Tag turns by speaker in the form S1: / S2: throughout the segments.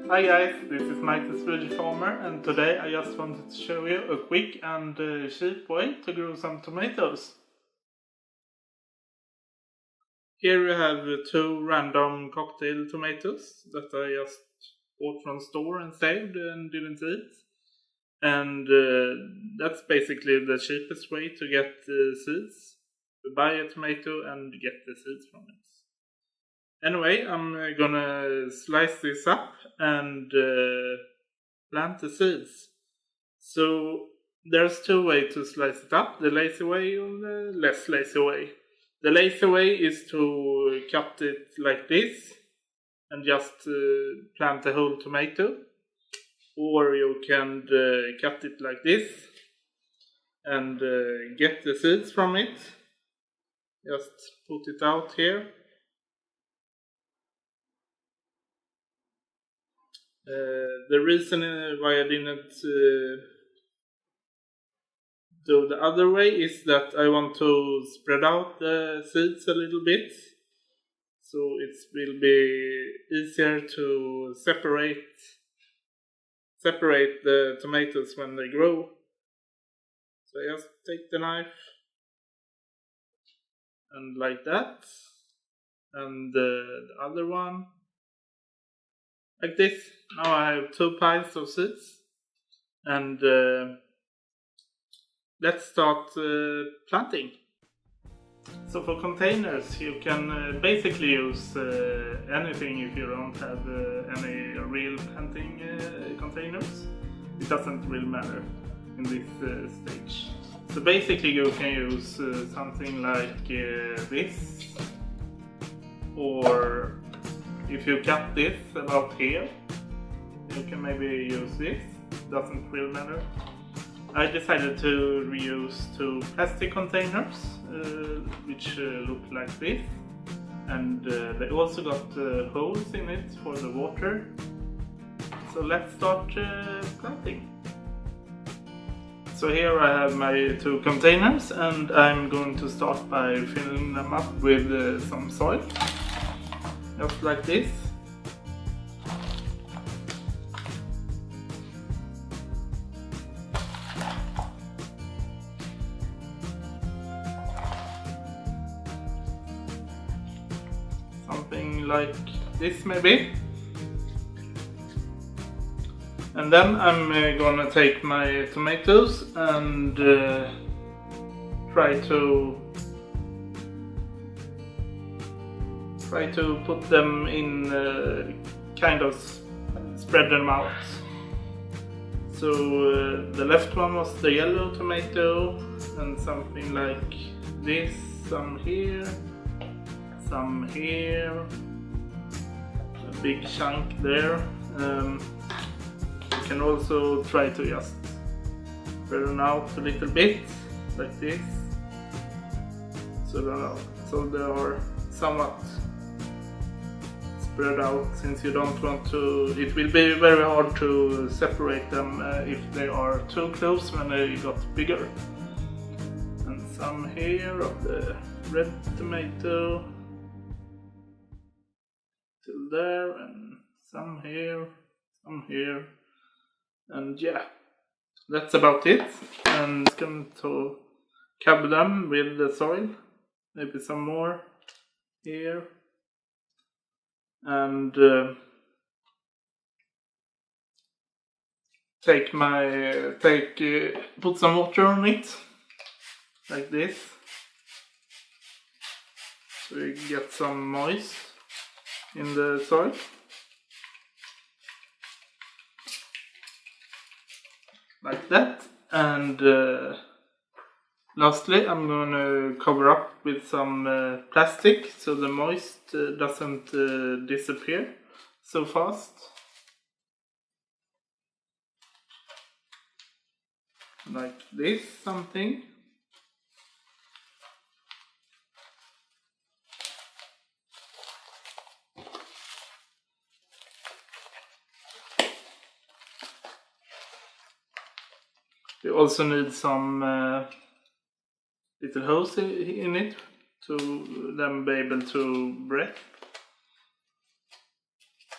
S1: Hi guys, this is Mike the Swedish Farmer, and today I just wanted to show you a quick and cheap way to grow some tomatoes. Here we have two random cocktail tomatoes that I just bought from store and saved and didn't eat. And that's basically the cheapest way to get seeds. You buy a tomato and get the seeds from it. Anyway, I'm gonna slice this up and plant the seeds. So there's two ways to slice it up, the lazy way or the less lazy way. The lazy way is to cut it like this and just plant the whole tomato. Or you can cut it like this and get the seeds from it. Just put it out here. The reason why I didn't do the other way is that I want to spread out the seeds a little bit, so it will be easier to separate the tomatoes when they grow. So I just take the knife and like that, and the other one like this. Now I have two piles of seeds, and let's start planting. So for containers you can basically use anything if you don't have any real planting containers. It doesn't really matter in this stage. So basically you can use something like this, or if you cut this about here, you can maybe use this. Doesn't really matter. I decided to reuse two plastic containers, which look like this, and they also got holes in it for the water. So let's start planting. So here I have my two containers, and I'm going to start by filling them up with some soil, just like this. Something like this maybe. And then I'm gonna take my tomatoes and try to put them in, kind of spread them out. So the left one was the yellow tomato, and something like this, some here, a big chunk there. You can also try to just spread them out a little bit, like this, so they are somewhat spread out, since you don't want to. It will be very hard to separate them if they are too close when they got bigger. And some here of the red tomato till there, and some here, and yeah, that's about it. And I'm going to cover them with the soil, maybe some more here, and put some water on it, like this, so you get some moist in the soil. Like that. And lastly I'm going to cover up with some plastic so the moist doesn't disappear so fast. Like this, something. You also need some little holes in it to then be able to breathe.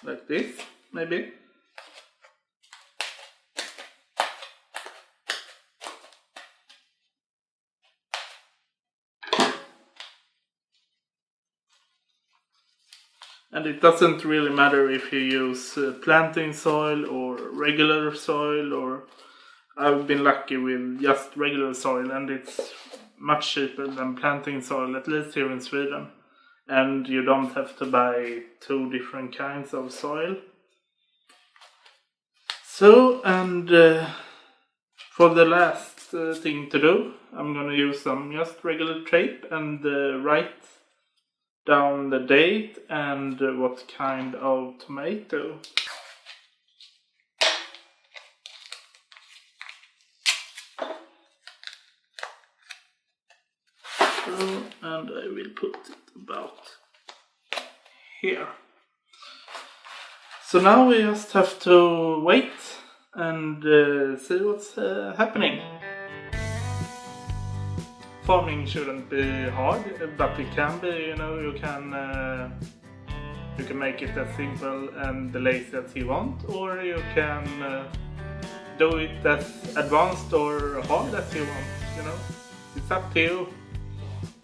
S1: Like this, maybe. And it doesn't really matter if you use planting soil or regular soil, or I've been lucky with just regular soil, and it's much cheaper than planting soil, at least here in Sweden. And you don't have to buy 2 different kinds of soil. So, and for the last thing to do, I'm gonna use some just regular tape and write down the date and what kind of tomato. So, and I will put it about here. So now we just have to wait and see what's happening. Farming shouldn't be hard, but it can be. You can make it as simple and lazy as you want, or you can do it as advanced or hard as you want. It's up to you.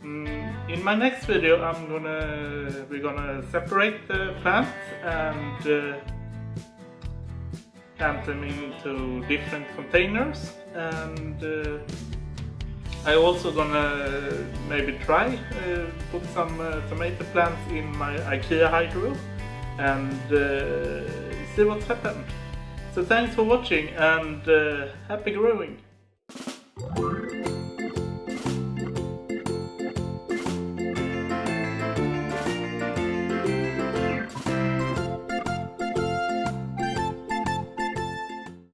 S1: In my next video, we're gonna separate the plants and plant them into different containers, and I also gonna maybe try put some tomato plants in my IKEA hydro and see what's happened. So thanks for watching, and happy growing!